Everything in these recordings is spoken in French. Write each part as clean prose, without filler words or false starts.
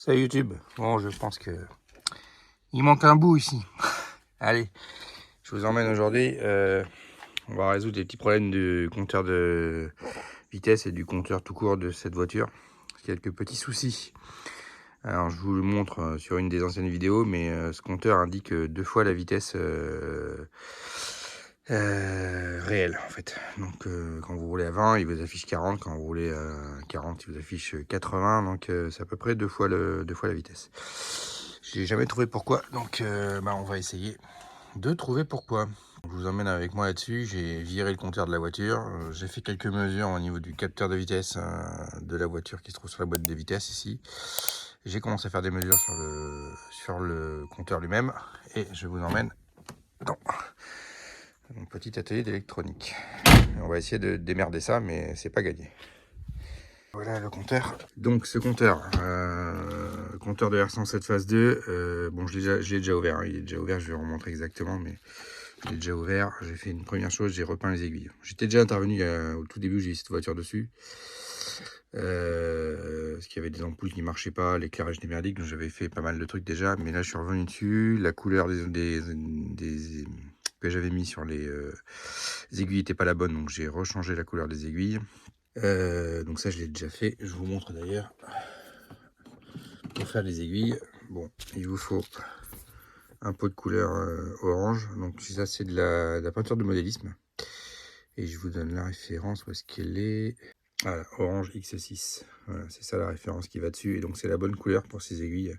Salut YouTube. Bon, je pense que il manque un bout ici. Allez, je vous emmène aujourd'hui. On va résoudre les petits problèmes du compteur de vitesse et du compteur tout court de cette voiture. Quelques petits soucis. Alors, je vous le montre sur une des anciennes vidéos, mais ce compteur indique deux fois la vitesse réelle en fait. Donc, quand vous roulez à 20, il vous affiche 40. Quand vous roulez à 40, il vous affiche 80. Donc, c'est à peu près deux fois la vitesse. J'ai jamais trouvé pourquoi, donc on va essayer de trouver pourquoi. Je vous emmène avec moi là-dessus. J'ai viré le compteur de la voiture. J'ai fait quelques mesures au niveau du capteur de vitesse de la voiture qui se trouve sur la boîte de vitesse ici. J'ai commencé à faire des mesures sur le compteur lui-même et je vous emmène dans mon petit atelier d'électronique. On va essayer de démerder ça, mais c'est pas gagné. Voilà le compteur. Donc ce compteur, compteur de R107 phase 2, bon je l'ai déjà ouvert, hein. Il est déjà ouvert, je vais vous remontrer exactement, mais je l'ai déjà ouvert. J'ai fait une première chose, j'ai repeint les aiguilles. J'étais déjà intervenu au tout début, j'ai eu cette voiture dessus. Parce qu'il y avait des ampoules qui ne marchaient pas, l'éclairage était merdique, donc j'avais fait pas mal de trucs déjà, mais là je suis revenu dessus. La couleur que j'avais mis sur les aiguilles n'était pas la bonne, donc j'ai rechangé la couleur des aiguilles. Donc ça je l'ai déjà fait, je vous montre d'ailleurs. Pour faire les aiguilles, bon, il vous faut un pot de couleur orange. Donc ça c'est de la peinture de modélisme. Et je vous donne la référence, où est-ce qu'elle est? Voilà, orange X6. Voilà, c'est ça la référence qui va dessus. Et donc c'est la bonne couleur pour ces aiguilles.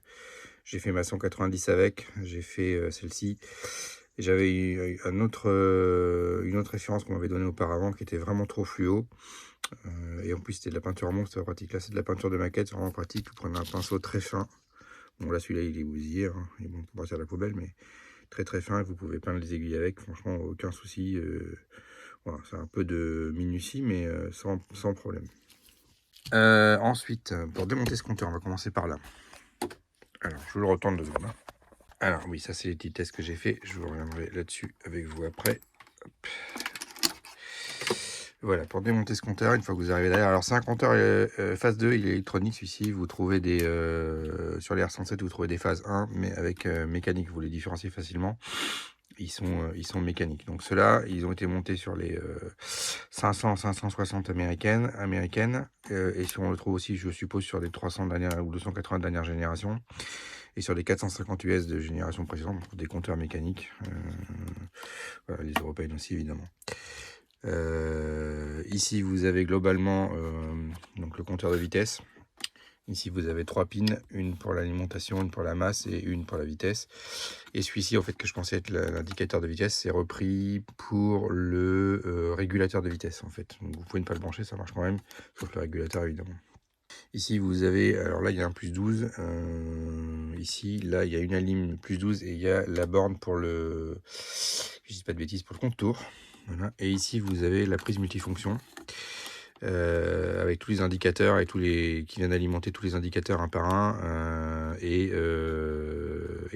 J'ai fait ma 190 avec, j'ai fait celle-ci. J'avais eu une autre référence qu'on m'avait donnée auparavant qui était vraiment trop fluo. Et en plus c'était de la peinture monstre, pratique. Là c'est de la peinture de maquette, c'est vraiment pratique. Vous prenez un pinceau très fin. Bon là celui-là il est bousillé, hein. Il est bon pour partir à la poubelle, mais très très fin, vous pouvez peindre les aiguilles avec, franchement aucun souci. Voilà, c'est un peu de minutie, mais sans problème. Ensuite, pour démonter ce compteur, on va commencer par là. Alors, je vous le retourne 2 secondes. Alors oui, ça c'est les petits tests que j'ai fait. Je vous reviendrai là-dessus avec vous après. Hop. Voilà, pour démonter ce compteur, une fois que vous arrivez derrière. Alors c'est un compteur phase 2, il est électronique celui-ci. Vous trouvez des sur les R107, vous trouvez des phases 1, mais avec mécanique, vous les différenciez facilement. Ils sont mécaniques. Donc ceux-là, ils ont été montés sur les 500-560 américaines. Et on le trouve aussi, je suppose, sur les 300 dernières ou 280 dernières générations. Et sur les 450 US de génération précédente, on trouve des compteurs mécaniques. Voilà, les européennes aussi, évidemment. Ici, vous avez globalement donc le compteur de vitesse. Ici, vous avez 3 pins, une pour l'alimentation, une pour la masse et une pour la vitesse. Et celui-ci, en fait, que je pensais être l'indicateur de vitesse, c'est repris pour le régulateur de vitesse, en fait. Donc, vous pouvez ne pas le brancher, ça marche quand même, sauf le régulateur, évidemment. Ici, vous avez, alors là, il y a un plus 12. Ici, là, il y a une alim plus 12 et il y a la borne pour le, je dis pas de bêtises, pour le contour. Voilà. Et ici, vous avez la prise multifonction. Avec tous les indicateurs et qui viennent alimenter tous les indicateurs un par un et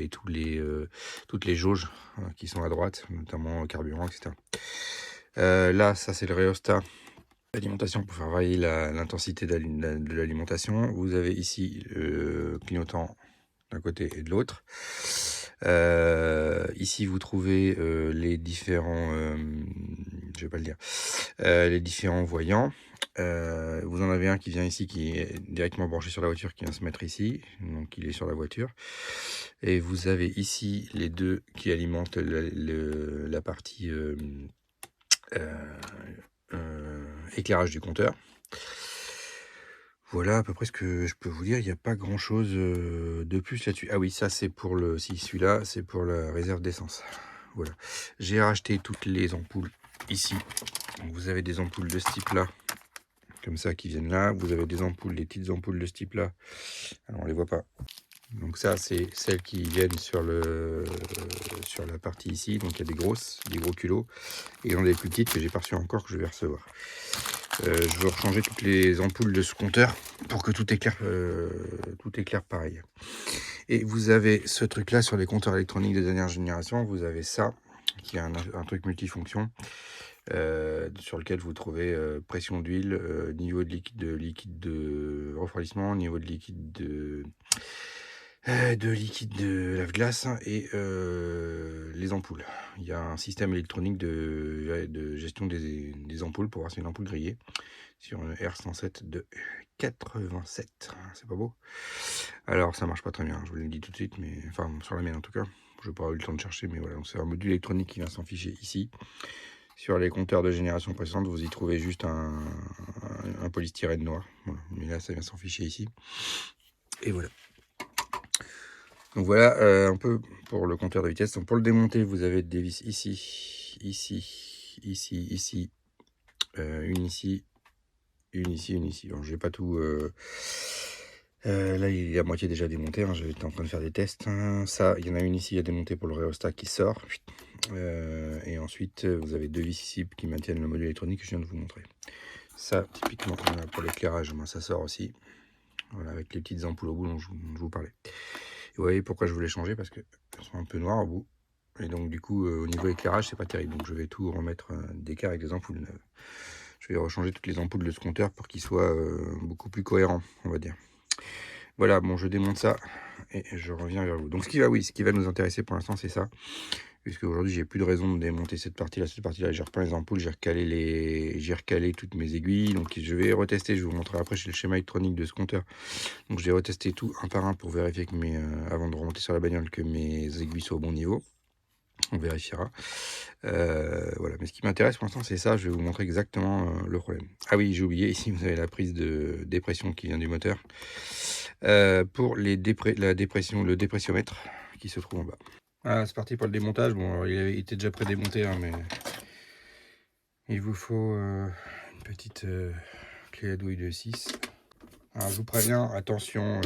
toutes les jauges qui sont à droite, notamment carburant, etc. Là, ça c'est le rhéostat d'alimentation pour faire varier l'intensité de l'alimentation. Vous avez ici le clignotant d'un côté et de l'autre. Ici, vous trouvez les différents, je vais pas le dire, les différents voyants. Vous en avez un qui vient ici, qui est directement branché sur la voiture, qui vient se mettre ici, donc il est sur la voiture. Et vous avez ici les deux qui alimentent la partie éclairage du compteur. Voilà à peu près ce que je peux vous dire. Il n'y a pas grand chose de plus là-dessus. Ah oui, ça c'est pour celui-là, c'est pour la réserve d'essence. Voilà. J'ai racheté toutes les ampoules ici. Donc, vous avez des ampoules de ce type-là, comme ça, qui viennent là. Vous avez des petites ampoules de ce type-là. Alors on les voit pas. Donc ça, c'est celles qui viennent sur la partie ici. Donc il y a des gros culots. Et il y en a des plus petites que j'ai pas reçues encore, que je vais recevoir. Je veux rechanger toutes les ampoules de ce compteur pour que tout éclaire pareil. Et vous avez ce truc là sur les compteurs électroniques de dernière génération. Vous avez ça qui est un truc multifonction. sur lequel vous trouvez pression d'huile, niveau de liquide de refroidissement, niveau de liquide de lave-glace et les ampoules. Il y a un système électronique de gestion des ampoules pour voir si une ampoule grillée sur une R107 de 87. C'est pas beau? Alors ça marche pas très bien, je vous le dis tout de suite, mais enfin sur la mienne en tout cas. Je n'ai pas eu le temps de chercher, mais voilà, c'est un module électronique qui vient s'en ficher ici. Sur les compteurs de génération précédente, vous y trouvez juste un polystyrène noir. Voilà. Mais là, ça vient s'en ficher ici. Et voilà. Donc voilà un peu pour le compteur de vitesse. Donc pour le démonter, vous avez des vis ici, ici, ici, ici, une ici, une ici, une ici. Alors je vais pas tout... là, il est à moitié déjà démonté. Hein. J'étais en train de faire des tests. Hein. Ça, il y en a une ici à démonter pour le rhéostat qui sort. Et ensuite, vous avez deux vis ici qui maintiennent le module électronique que je viens de vous montrer. Ça, typiquement, pour l'éclairage, ça sort aussi. Voilà, avec les petites ampoules au bout dont je vous parlais. Et vous voyez pourquoi je voulais changer, parce qu'elles sont un peu noires au bout. Et donc, du coup, au niveau éclairage, c'est pas terrible. Donc, je vais tout remettre d'écart avec des ampoules neuves. Je vais rechanger toutes les ampoules de ce compteur pour qu'il soit beaucoup plus cohérent, on va dire. Voilà, bon, je démonte ça et je reviens vers vous. Donc, ce qui va nous intéresser pour l'instant, c'est ça. Puisque aujourd'hui, j'ai plus de raison de démonter cette partie-là. Cette partie-là, j'ai repeint les ampoules, j'ai recalé toutes mes aiguilles. Donc, je vais retester. Je vous montrerai après chez le schéma électronique de ce compteur. Donc, je vais retester tout un par un pour vérifier que avant de remonter sur la bagnole, que mes aiguilles soient au bon niveau. On vérifiera. Voilà. Mais ce qui m'intéresse pour l'instant, c'est ça. Je vais vous montrer exactement le problème. Ah oui, j'ai oublié. Ici, vous avez la prise de dépression qui vient du moteur. Pour le dépressiomètre qui se trouve en bas. Ah, c'est parti pour le démontage. Bon, alors, il était déjà pré-démonté, hein, mais il vous faut une petite clé à douille de 6. Alors, je vous préviens, attention,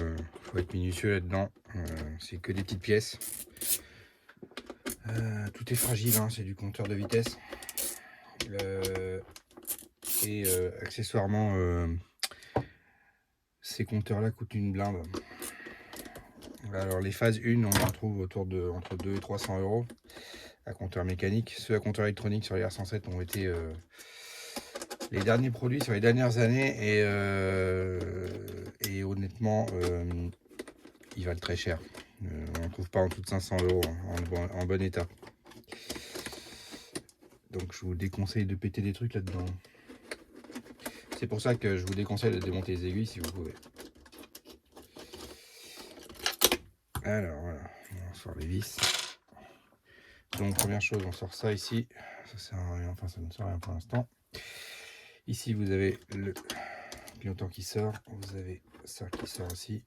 faut être minutieux là-dedans. C'est que des petites pièces. Tout est fragile, hein, c'est du compteur de vitesse. Et accessoirement, ces compteurs-là coûtent une blinde. Alors, les phases 1, on en trouve entre 2 et 300 euros à compteur mécanique. Ceux à compteur électronique sur les R107 ont été les derniers produits sur les dernières années et honnêtement, ils valent très cher. On ne trouve pas en dessous de 500 euros en bon état. Donc je vous déconseille de péter des trucs là-dedans. C'est pour ça que je vous déconseille de démonter les aiguilles si vous pouvez. Alors voilà, on sort les vis. Donc première chose, on sort ça ici. Ça sert à rien, enfin ça ne sert à rien pour l'instant. Ici vous avez le clignotant qui sort, vous avez ça qui sort aussi,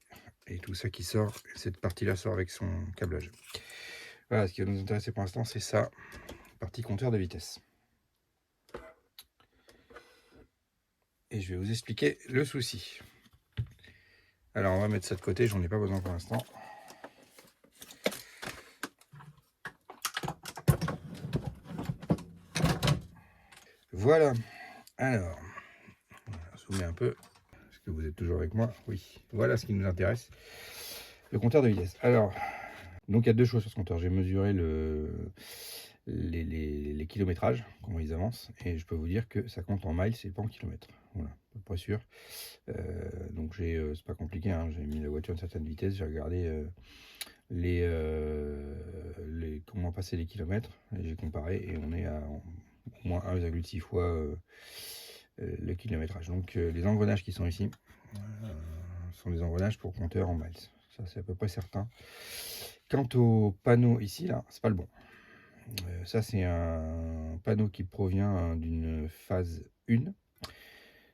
et tout ça qui sort, et cette partie-là sort avec son câblage. Voilà, ce qui va nous intéresser pour l'instant, c'est ça, partie compteur de vitesse. Et je vais vous expliquer le souci. Alors on va mettre ça de côté, j'en ai pas besoin pour l'instant. Voilà, alors, zoomer un peu, est-ce que vous êtes toujours avec moi? Oui, voilà ce qui nous intéresse, le compteur de vitesse. Alors, donc il y a deux choses sur ce compteur, j'ai mesuré les kilométrages, comment ils avancent, et je peux vous dire que ça compte en miles et pas en kilomètres. Voilà, à peu près sûr. Donc c'est pas compliqué, hein, j'ai mis la voiture à une certaine vitesse, j'ai regardé comment passer les kilomètres, et j'ai comparé, et on est à au moins 1,6 fois le kilométrage. Donc les engrenages qui sont ici sont des engrenages pour compteur en miles. Ça c'est à peu près certain. Quant au panneau ici, là, c'est pas le bon. Ça c'est un panneau qui provient d'une phase 1.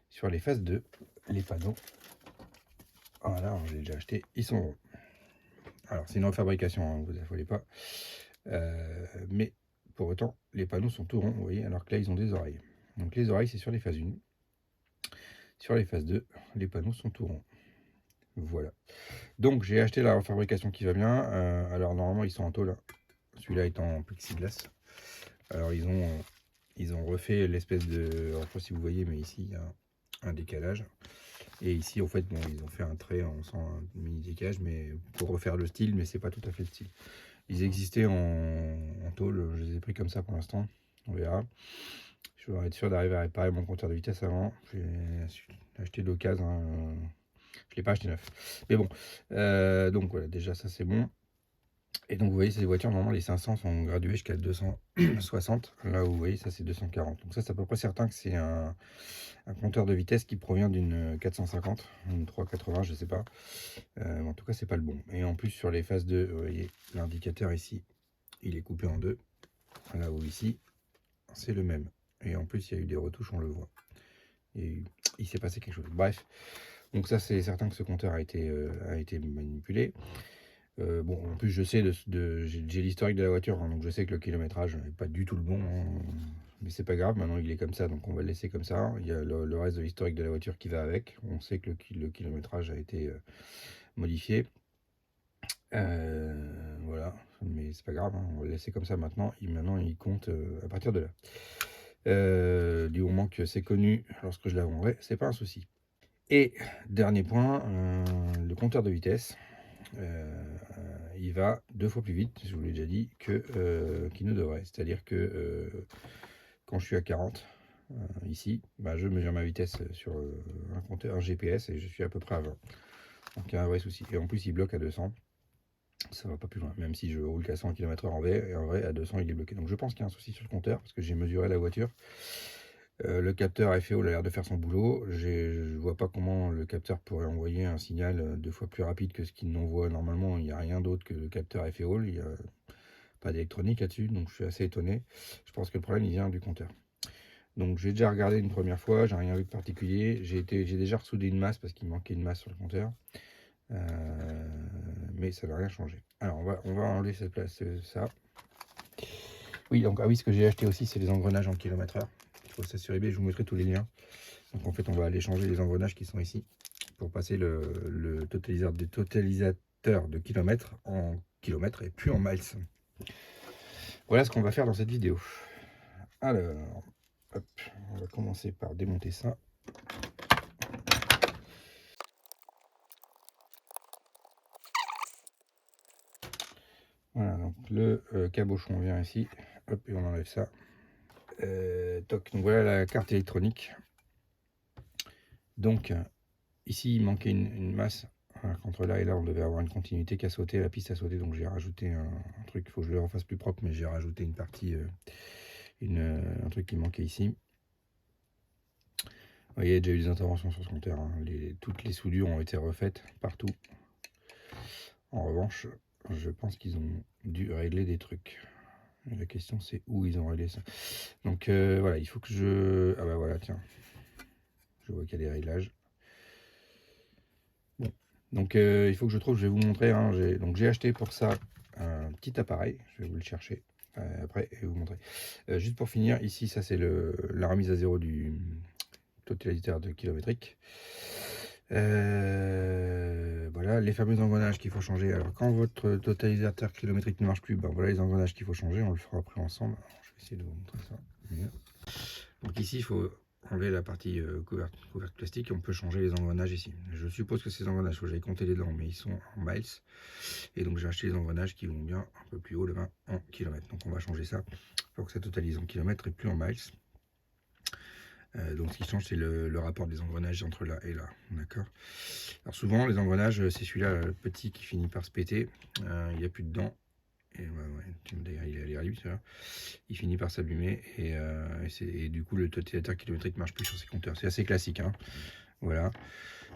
Sur les phases 2, les panneaux, voilà, je l'ai déjà acheté, ils sont ronds. Alors c'est une refabrication, hein, vous affolez pas. Mais pour autant, les panneaux sont tout ronds, vous voyez, alors que là ils ont des oreilles. Donc les oreilles c'est sur les phases 1. Sur les phases 2, les panneaux sont tout ronds. Voilà. Donc j'ai acheté la refabrication qui va bien. Alors normalement ils sont en tôle. Celui-là est en plexiglas. Alors ils ont refait l'espèce de... Alors, je ne sais pas si vous voyez, mais ici il y a un décalage. Et ici, en fait, bon, ils ont fait un trait, on sent un mini décalage, mais pour refaire le style, mais c'est pas tout à fait le style. Ils existaient en tôle, je les ai pris comme ça pour l'instant, on verra. Je dois être sûr d'arriver à réparer mon compteur de vitesse avant. J'ai acheté d'occasion, je ne l'ai pas acheté neuf. Mais bon, donc voilà, déjà ça c'est bon. Et donc vous voyez, ces voitures, normalement les 500 sont graduées jusqu'à 260. Là où vous voyez, ça c'est 240. Donc ça c'est à peu près certain que c'est un compteur de vitesse qui provient d'une 450, une 380, je sais pas. En tout cas, c'est pas le bon. Et en plus, sur les phases 2, vous voyez, l'indicateur ici, il est coupé en deux. Là où ici, c'est le même. Et en plus, il y a eu des retouches, on le voit. Et il s'est passé quelque chose. Bref, donc ça, c'est certain que ce compteur a été manipulé. Bon, en plus, je sais, j'ai l'historique de la voiture, hein, donc je sais que le kilométrage n'est pas du tout le bon. Hein, mais c'est pas grave, maintenant il est comme ça, donc on va le laisser comme ça. Il y a le reste de l'historique de la voiture qui va avec. On sait que le kilométrage a été modifié. Voilà, mais c'est pas grave, hein, on va le laisser comme ça maintenant. Maintenant, il compte à partir de là. Du moment que c'est connu lorsque je la vendrai, c'est pas un souci. Et dernier point, le compteur de vitesse, il va 2 fois plus vite, je vous l'ai déjà dit, qu'il ne devrait. C'est-à-dire que quand je suis à 40, ici, bah, je mesure ma vitesse sur un compteur, un GPS, et je suis à peu près à 20. Donc il y a un vrai souci. Et en plus, il bloque à 200. Ça va pas plus loin, même si je roule qu'à 100 km/h en vrai, et en vrai à 200 il est bloqué. Donc je pense qu'il y a un souci sur le compteur, parce que j'ai mesuré la voiture. Le capteur FEO a l'air de faire son boulot. Je vois pas comment le capteur pourrait envoyer un signal 2 fois plus rapide que ce qu'il n'envoie normalement. Il n'y a rien d'autre que le capteur FEO, il n'y a pas d'électronique là-dessus, donc je suis assez étonné. Je pense que le problème il vient du compteur. Donc j'ai déjà regardé une première fois, j'ai rien vu de particulier. J'ai déjà ressoudé une masse parce qu'il manquait une masse sur le compteur. Mais ça n'a rien changé. Alors on va enlever cette place, ça. Oui, donc oui, ce que j'ai acheté aussi, c'est les engrenages en kilomètre/heure. Il faut ça sur eBay, je vous mettrai tous les liens. Donc en fait, on va aller changer les engrenages qui sont ici pour passer le totalisateur de kilomètres en kilomètres et plus en miles. Voilà ce qu'on va faire dans cette vidéo. Alors, hop, on va commencer par démonter ça. Voilà, donc le cabochon vient ici, hop, et on enlève ça. Toc, donc voilà la carte électronique. Donc ici il manquait une masse. Voilà, entre là et là on devait avoir une continuité qui a sauté, la piste a sauté, donc j'ai rajouté un truc, il faut que je le refasse plus propre, mais j'ai rajouté une partie, un truc qui manquait ici. Vous voyez, il y a déjà eu des interventions sur ce compteur, hein. Toutes les soudures ont été refaites partout. En revanche, je pense qu'ils ont dû régler des trucs. La question c'est où ils ont réglé ça. Donc voilà, il faut que je... Ah bah voilà, tiens. Je vois qu'il y a des réglages. Bon. Donc il faut que je trouve, je vais vous montrer. Hein, j'ai acheté pour ça un petit appareil. Je vais vous le chercher après et vous montrer. Juste pour finir, ici, ça c'est la remise à zéro du totalisateur de kilométrique. Voilà, les fameux engrenages qu'il faut changer. Alors quand votre totalisateur kilométrique ne marche plus, ben voilà les engrenages qu'il faut changer. On le fera après ensemble. Alors, je vais essayer de vous montrer ça. Donc ici, il faut enlever la partie couverte plastique et on peut changer les engrenages ici. Je suppose que ces engrenages, il faut que j'aille compter les dents, mais ils sont en miles. Et donc j'ai acheté les engrenages qui vont bien un peu plus haut, le 20 en kilomètres. Donc on va changer ça pour que ça totalise en kilomètres et plus en miles. Donc ce qui change, c'est le rapport des engrenages entre là et là. D'accord. Alors souvent, les engrenages, c'est celui-là, le petit qui finit par se péter. Il n'y a plus de dents. Et d'ailleurs, il est libre, il finit par s'abîmer et du coup le totalisateur kilométrique marche plus sur ces compteurs. C'est assez classique, hein. Voilà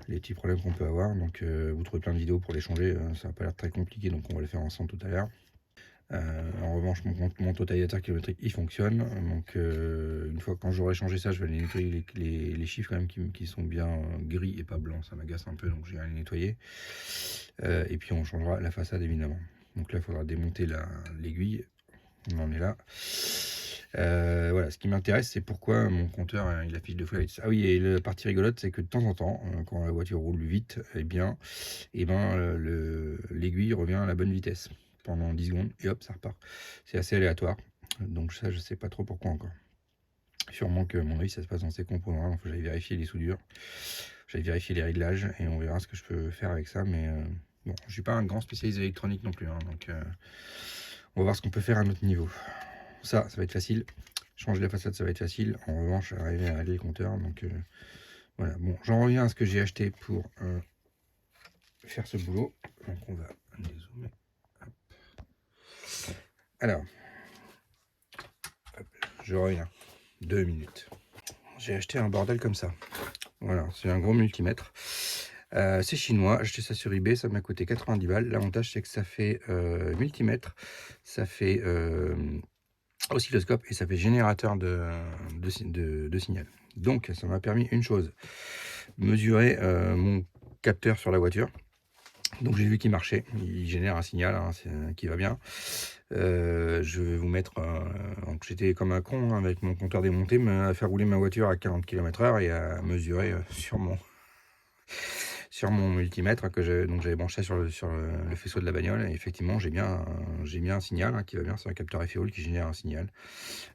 les petits problèmes qu'on peut avoir. Donc vous trouvez plein de vidéos pour les changer, ça n'a pas l'air très compliqué, donc on va le faire ensemble tout à l'heure. En revanche, mon totalisateur kilométrique il fonctionne. Donc une fois quand j'aurai changé ça, je vais aller nettoyer les chiffres quand même qui sont bien gris et pas blancs, ça m'agace un peu, donc je vais aller nettoyer. Et puis on changera la façade évidemment. Donc là il faudra démonter l'aiguille. On en est là. Voilà, ce qui m'intéresse, c'est pourquoi mon compteur il affiche 2 fois la vitesse. Ah oui, et la partie rigolote, c'est que de temps en temps, quand la voiture roule vite, l'aiguille revient à la bonne vitesse pendant 10 secondes et hop, ça repart. C'est assez aléatoire. Donc ça, je sais pas trop pourquoi encore. Sûrement que, à mon avis, ça se passe dans ces composants. Il faut que j'aille vérifier les soudures. J'aille vérifier les réglages et on verra ce que je peux faire avec ça. Mais bon, je suis pas un grand spécialiste électronique non plus. Hein, donc on va voir ce qu'on peut faire à notre niveau. Ça va être facile. Changer la façade, ça va être facile. En revanche, arriver à régler le compteur. Donc voilà. Bon, j'en reviens à ce que j'ai acheté pour faire ce boulot. Donc on va dézoomer. Alors, hop, je reviens. 2 minutes. J'ai acheté un bordel comme ça. Voilà, c'est un gros multimètre. C'est chinois, j'ai acheté ça sur eBay, ça m'a coûté 90 balles. L'avantage, c'est que ça fait multimètre, ça fait oscilloscope et ça fait générateur de signal. Donc, ça m'a permis une chose, mesurer mon capteur sur la voiture. Donc, j'ai vu qu'il marchait, il génère un signal hein, qui va bien. Je vais vous mettre, donc j'étais comme un con hein, avec mon compteur démonté, à faire rouler ma voiture à 40 km/h et à mesurer sur mon multimètre que j'avais branché sur le faisceau de la bagnole. Et effectivement, j'ai bien un signal hein, qui va bien. C'est un capteur FEOL qui génère un signal.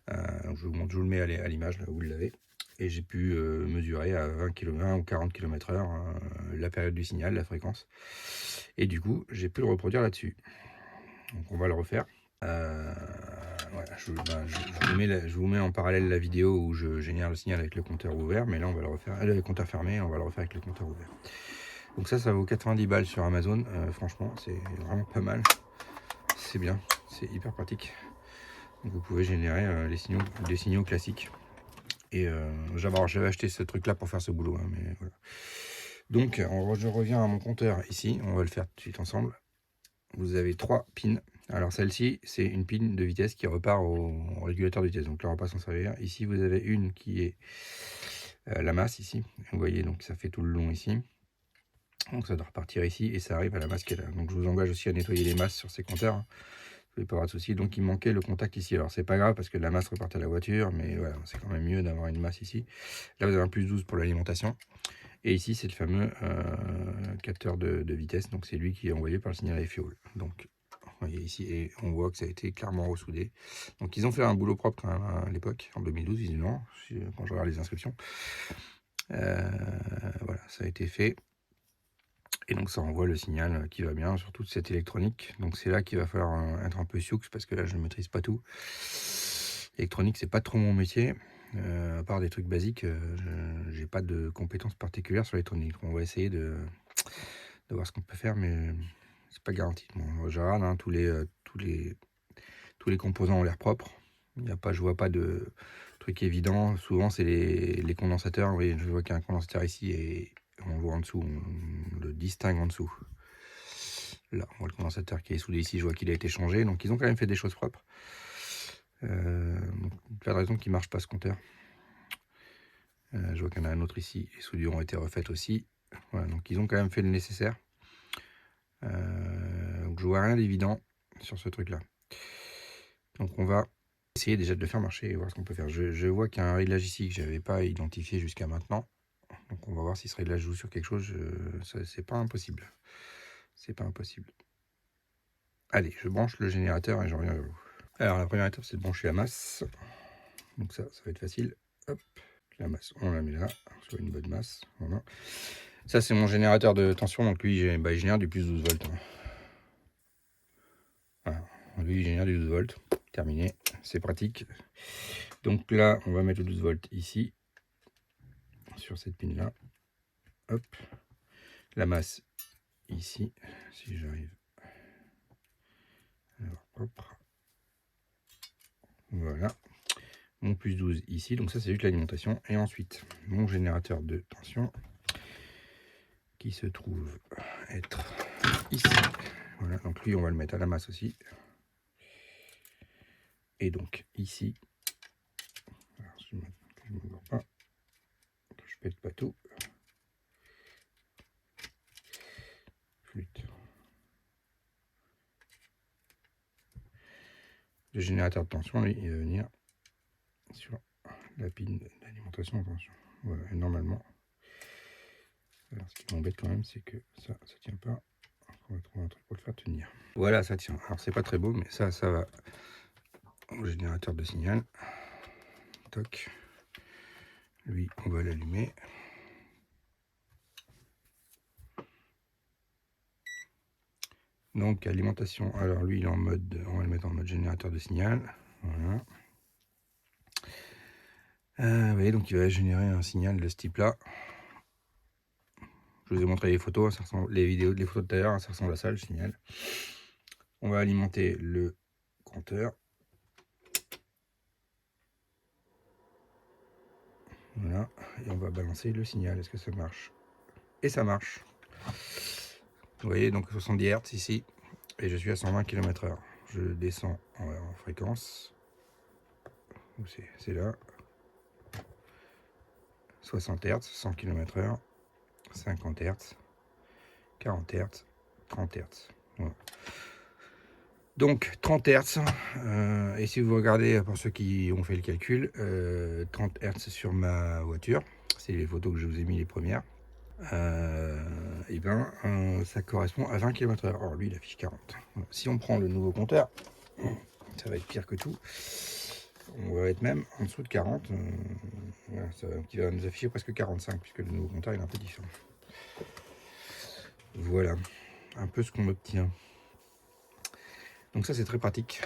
Je vous montre, je vous le mets à l'image là où vous l'avez. Et j'ai pu mesurer à 20 ou 40 km/h la période du signal, la fréquence. Et du coup, j'ai pu le reproduire là-dessus. Donc on va le refaire. Voilà, je vous mets en parallèle la vidéo où je génère le signal avec le compteur ouvert, mais là on va le refaire, le compteur fermé, on va le refaire avec le compteur ouvert. Donc ça vaut 90 balles sur Amazon, franchement c'est vraiment pas mal, c'est bien, c'est hyper pratique. Donc vous pouvez générer des signaux classiques. Et j'avais acheté ce truc là pour faire ce boulot, hein, mais voilà. Donc je reviens à mon compteur ici, on va le faire tout de suite ensemble. Vous avez 3 pins. Alors celle-ci, c'est une pin de vitesse qui repart au régulateur de vitesse. Donc là, on va pas s'en servir. Ici, vous avez une qui est la masse ici. Vous voyez, donc ça fait tout le long ici. Donc ça doit repartir ici et ça arrive à la masse qui est là. Donc je vous engage aussi à nettoyer les masses sur ces compteurs. Hein. Vous n'avez pas avoir de soucis. Donc il manquait le contact ici. Alors c'est pas grave parce que la masse repart à la voiture, mais voilà, c'est quand même mieux d'avoir une masse ici. Là, vous avez un plus 12 pour l'alimentation. Et ici, c'est le fameux capteur de vitesse. Donc c'est lui qui est envoyé par le signal FEOL. Donc vous voyez ici, et on voit que ça a été clairement ressoudé. Donc ils ont fait un boulot propre quand même à l'époque, en 2012 visiblement, quand je regarde les inscriptions. Voilà, ça a été fait. Et donc ça envoie le signal qui va bien sur toute cette électronique. Donc c'est là qu'il va falloir être un peu sioux, parce que là je ne maîtrise pas tout. L'électronique, c'est pas trop mon métier. À part des trucs basiques, j'ai pas de compétences particulières sur l'électronique. On va essayer de voir ce qu'on peut faire, mais c'est pas garanti. Bon, je regarde, hein, tous les composants ont l'air propres. Je vois pas de truc évident. Souvent, c'est les condensateurs. Vous voyez, je vois qu'il y a un condensateur ici et on le voit en dessous. On le distingue en dessous. Là, on voit le condensateur qui est soudé ici. Je vois qu'il a été changé. Donc, ils ont quand même fait des choses propres. Pas de raison qu'il ne marche pas ce compteur. Je vois qu'il y en a un autre ici. Les soudures ont été refaites aussi. Voilà, donc ils ont quand même fait le nécessaire. Donc je vois rien d'évident sur ce truc là. Donc on va essayer déjà de le faire marcher et voir ce qu'on peut faire. Je vois qu'il y a un réglage ici que je n'avais pas identifié jusqu'à maintenant. Donc on va voir si ce réglage joue sur quelque chose. C'est pas impossible. C'est pas impossible. Allez, je branche le générateur et je reviens vers vous. Alors la première étape, c'est de brancher la masse. Donc ça va être facile. Hop, la masse, on la met là, sur une bonne masse. Voilà. Ça c'est mon générateur de tension, donc lui il génère du plus 12 volts. Voilà. Lui il génère du 12 volts. Terminé, c'est pratique. Donc là, on va mettre le 12 volts ici, sur cette pin là. Hop, la masse ici, si j'arrive. Alors, hop. Voilà. Mon plus 12 ici, donc ça c'est juste l'alimentation. Et ensuite, mon générateur de tension qui se trouve être ici. Voilà, donc lui on va le mettre à la masse aussi. Et donc ici, alors, je ne me vois pas, que je pète pas tout. Flûte. Le générateur de tension, lui, il va venir sur la pin d'alimentation de tension. Voilà, et normalement, alors, ce qui m'embête quand même, c'est que ça tient pas. On va trouver un truc pour le faire tenir. Voilà, ça tient. Alors c'est pas très beau, mais ça va au générateur de signal. Toc. Lui, on va l'allumer. Donc alimentation. Alors lui, il est en mode, on va le mettre en mode générateur de signal. Voilà. Vous voyez, donc il va générer un signal de ce type-là. Je vous ai montré les photos, ça ressemble, les photos de tout à l'heure, ça ressemble à ça, le signal. On va alimenter le compteur. Voilà, et on va balancer le signal. Est-ce que ça marche? Et ça marche. Vous voyez, donc 70 Hz ici, et je suis à 120 km/h. Je descends en fréquence. C'est là. 60 Hz, 100 km/h, 50 Hz, 40 Hz, 30 Hz. Voilà. Donc 30 Hz, et si vous regardez, pour ceux qui ont fait le calcul, 30 Hz sur ma voiture, c'est les photos que je vous ai mis les premières, et ben ça correspond à 20 km/h. Or lui il affiche 40. Voilà. Si on prend le nouveau compteur, ça va être pire que tout. On va être même en dessous de 40, voilà, qui va nous afficher presque 45, puisque le nouveau compteur est un peu différent. Voilà, un peu ce qu'on obtient. Donc ça c'est très pratique.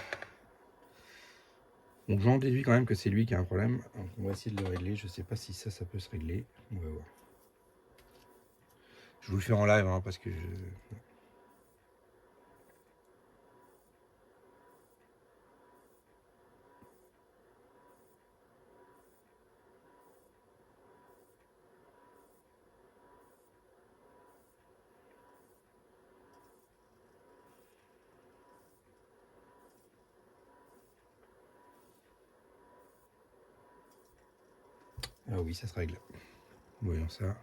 Donc j'en déduis quand même que c'est lui qui a un problème. Donc on va essayer de le régler. Je sais pas si ça peut se régler. On va voir. Je vous le fais en live, hein, parce que Ah oui, ça se règle. Voyons ça.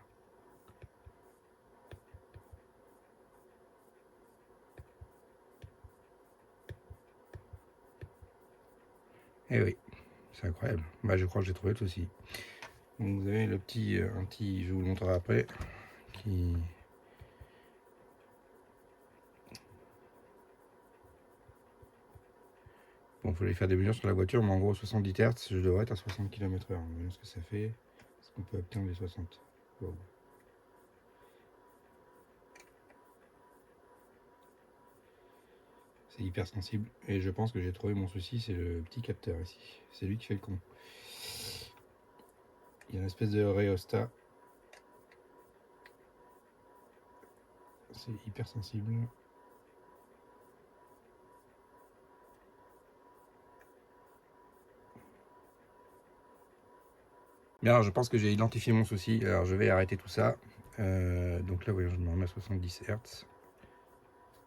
Eh oui, c'est incroyable. Bah, je crois que j'ai trouvé le souci. Donc vous avez le petit, je vous le montrerai après, qui... Bon, il faut aller faire des mesures sur la voiture, mais en gros 70 Hz, je devrais être à 60 km/h. Voyons ce que ça fait. Est-ce qu'on peut obtenir les 60? Wow. C'est hyper sensible. Et je pense que j'ai trouvé mon souci, c'est le petit capteur ici. C'est lui qui fait le con. Il y a une espèce de rhéostat. C'est hyper sensible. Mais alors, je pense que j'ai identifié mon souci. Alors, je vais arrêter tout ça. Donc là, voyons, je me remets à 70 Hz.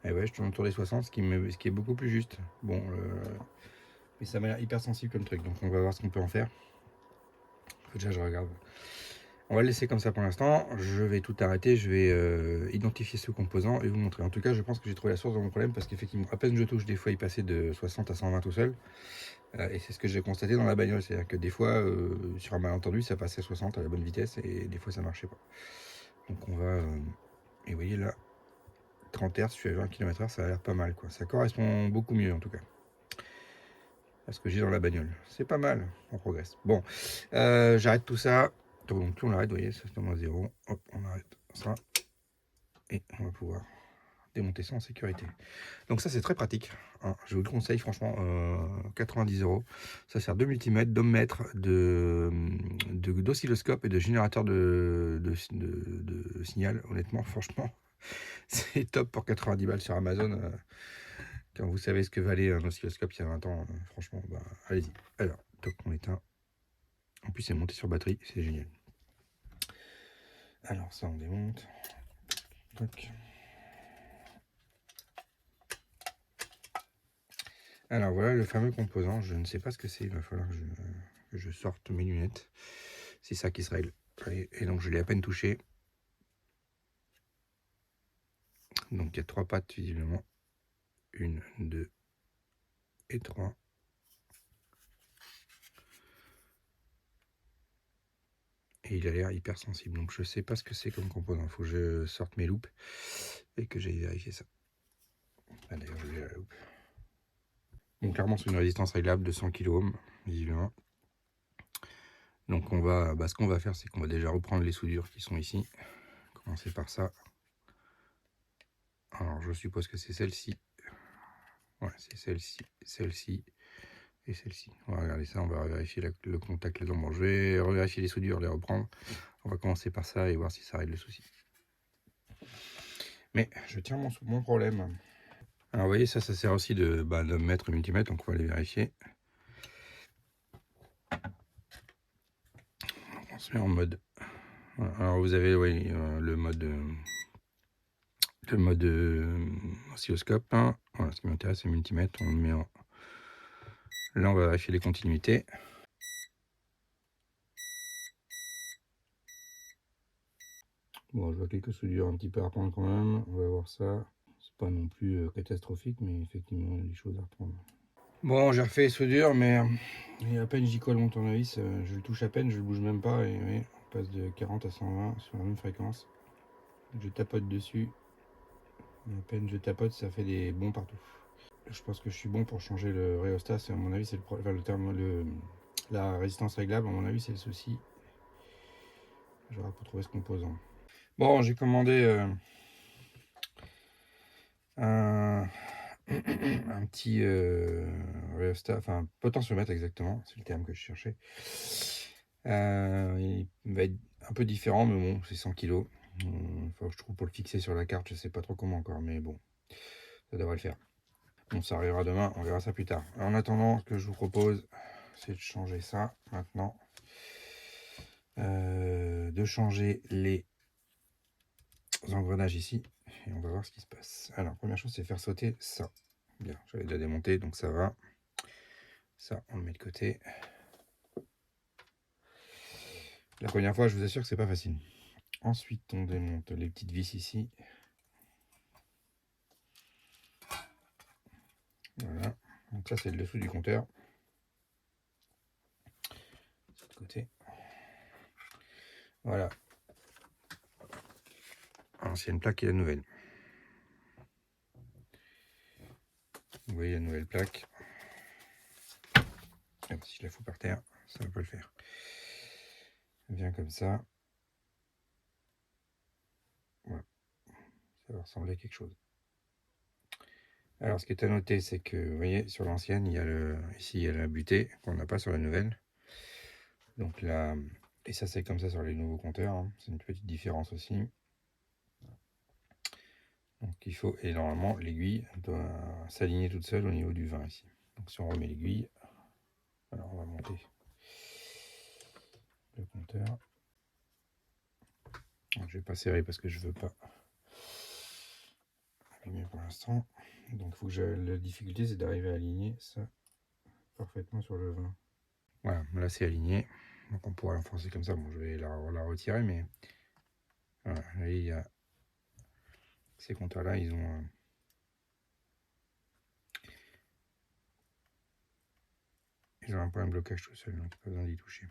Et ouais, je tourne autour des 60, ce qui est beaucoup plus juste. Bon, mais ça m'a l'air hyper sensible comme truc. Donc, on va voir ce qu'on peut en faire. Déjà, je regarde. On va le laisser comme ça pour l'instant. Je vais tout arrêter. Je vais identifier ce composant et vous montrer. En tout cas, je pense que j'ai trouvé la source de mon problème parce qu'effectivement, à peine je touche, des fois, il passait de 60 à 120 tout seul. Et c'est ce que j'ai constaté dans la bagnole. C'est-à-dire que des fois, sur un malentendu, ça passait à 60 à la bonne vitesse et des fois, ça marchait pas. Donc, on va... et vous voyez là, 30 Hz, je suis à 20 km/h, ça a l'air pas mal, quoi. Ça correspond beaucoup mieux, en tout cas, à ce que j'ai dans la bagnole. C'est pas mal, on progresse. Bon, j'arrête tout ça. Donc, on l'arrête, vous voyez, ça se tombe à 0. Hop, on arrête ça. Et on va pouvoir démonter ça en sécurité. Donc ça, c'est très pratique, hein. Je vous le conseille, franchement, 90 €. Ça sert de multimètre, d'ohmmètre, d'oscilloscope et de générateur de signal. Honnêtement, franchement, c'est top pour 90 balles sur Amazon. Quand vous savez ce que valait un oscilloscope il y a 20 ans, franchement, bah, allez-y. Alors, toc, on éteint. En plus, c'est monté sur batterie, c'est génial. Alors, ça, on démonte. Toc. Alors, voilà le fameux composant. Je ne sais pas ce que c'est. Il va falloir que je sorte mes lunettes. C'est ça qui se règle. Et donc, je l'ai à peine touché. Donc, il y a 3 pattes, visiblement. 1, 2 et 3. Et il a l'air hyper sensible. Donc, je sais pas ce que c'est comme composant. Il faut que je sorte mes loupes et que j'aille vérifier ça. Ah, d'ailleurs, j'ai la loupe. Donc, clairement, c'est une résistance réglable de 100 kΩ, visiblement. Donc, ce qu'on va faire, c'est qu'on va déjà reprendre les soudures qui sont ici. Commencer par ça. Alors, je suppose que c'est celle-ci. Ouais, c'est celle-ci, celle-ci, et celle-ci. On va regarder ça, on va vérifier le contact là-dedans. Bon, je vais revérifier les soudures, les reprendre. On va commencer par ça et voir si ça règle le souci. Mais je tiens mon problème. Alors vous voyez, ça sert aussi de mètre multimètre, donc on va aller vérifier. On se met en mode. Voilà. Alors vous avez le mode oscilloscope. Hein. Voilà, ce qui m'intéresse c'est multimètre. On le met en... Là on va vérifier les continuités. Bon, je vois quelques soudures un petit peu à reprendre quand même. On va voir ça. C'est pas non plus catastrophique, mais effectivement, il y a des choses à reprendre. Bon, j'ai refait les soudures, mais à peine j'y colle mon tournevis, je le touche à peine, je le bouge même pas, et oui, on passe de 40 à 120 sur la même fréquence. Je tapote dessus, et à peine je tapote, ça fait des bonds partout. Je pense que je suis bon pour changer le rhéostat, à mon avis c'est le problème, la résistance réglable, à mon avis c'est le souci. J'aurais pas trouvé ce composant. Bon, j'ai commandé un petit rhéostat, enfin potentiomètre exactement, c'est le terme que je cherchais. Il va être un peu différent, mais bon, c'est 100 kg. Faut que je trouve pour le fixer sur la carte, je sais pas trop comment encore, mais bon, ça devrait le faire. Bon, ça arrivera demain, on verra ça plus tard. En attendant, ce que je vous propose, c'est de changer ça maintenant. De changer les engrenages ici, et on va voir ce qui se passe. Alors, première chose, c'est faire sauter ça. Bien, j'avais déjà démonté, donc ça va. Ça, on le met de côté. La première fois, je vous assure que c'est pas facile. Ensuite, on démonte les petites vis ici. Voilà. Donc ça, c'est le dessous du compteur. De l'autre côté. Voilà. L'ancienne plaque et la nouvelle. Vous voyez la nouvelle plaque. Si je la fous par terre, ça ne va pas le faire. Elle vient comme ça. Voilà. Ça va ressembler à quelque chose. Alors, ce qui est à noter, c'est que, vous voyez, sur l'ancienne, ici, il y a la butée qu'on n'a pas sur la nouvelle. Donc là, et ça, c'est comme ça sur les nouveaux compteurs. Hein. C'est une petite différence aussi. Donc il faut, et normalement, l'aiguille doit s'aligner toute seule au niveau du 20 ici. Donc si on remet l'aiguille, alors on va monter le compteur. Alors, je vais pas serrer parce que je veux pas allumer pour l'instant. Donc faut que la difficulté c'est d'arriver à aligner ça parfaitement sur le 20. Voilà, là c'est aligné. Donc on pourra l'enfoncer comme ça. Bon, je vais la retirer, mais voilà, là, il y a ces compteurs là, ils ont un point de blocage tout seul, donc pas besoin d'y toucher.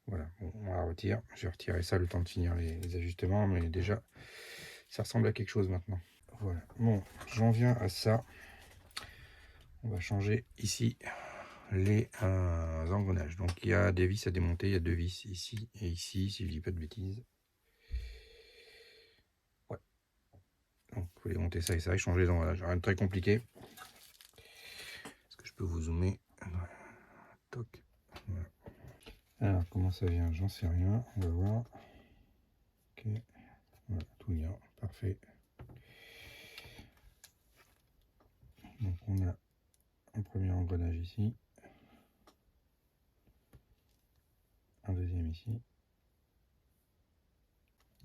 Voilà, bon, on la retire. Je vais retirer ça le temps de finir les ajustements, mais déjà, ça ressemble à quelque chose maintenant. Voilà, bon, j'en viens à ça. On va changer ici les engrenages. Donc il y a des vis à démonter, il y a deux vis ici et ici, si je dis pas de bêtises. Ouais. Donc il faut démonter ça et ça et changer les engrenages. Rien de très compliqué. Est-ce que je peux vous zoomer? Toc. Voilà. Alors comment ça vient? J'en sais rien. On va voir. Ok. Voilà, tout vient. Parfait. Donc on a un premier engrenage ici. Un deuxième ici. Donc,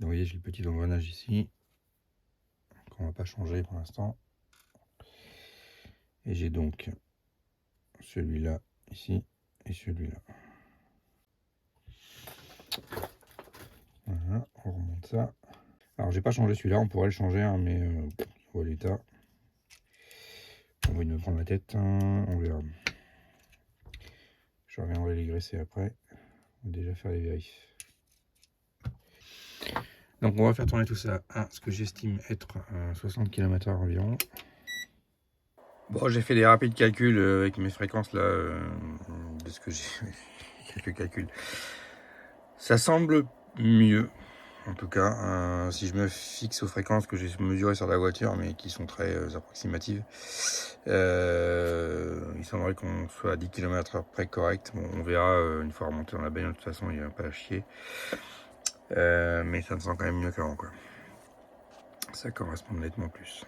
vous voyez, j'ai le petit engrenage ici qu'on va pas changer pour l'instant. Et j'ai donc celui-là ici et celui-là. Voilà, on remonte ça. Alors j'ai pas changé celui-là, on pourrait le changer, hein, mais on voit l'état. On va me prendre la tête, hein, on verra. Je reviendrai les graisser après. On va déjà faire les vérifs. Donc on va faire tourner tout ça à ce que j'estime être 60 km/h environ. Bon, j'ai fait des rapides calculs avec mes fréquences là, de ce que j'ai quelques calculs. Ça semble mieux. en tout cas. Si je me fixe aux fréquences que j'ai mesurées sur la voiture, mais qui sont très approximatives, il semblerait qu'on soit à 10 km/h près correct. Bon, on verra une fois remonté dans la bagnole, de toute façon il n'y a pas à chier. Mais ça me sent quand même mieux qu'avant, quoi. Ça correspond nettement plus.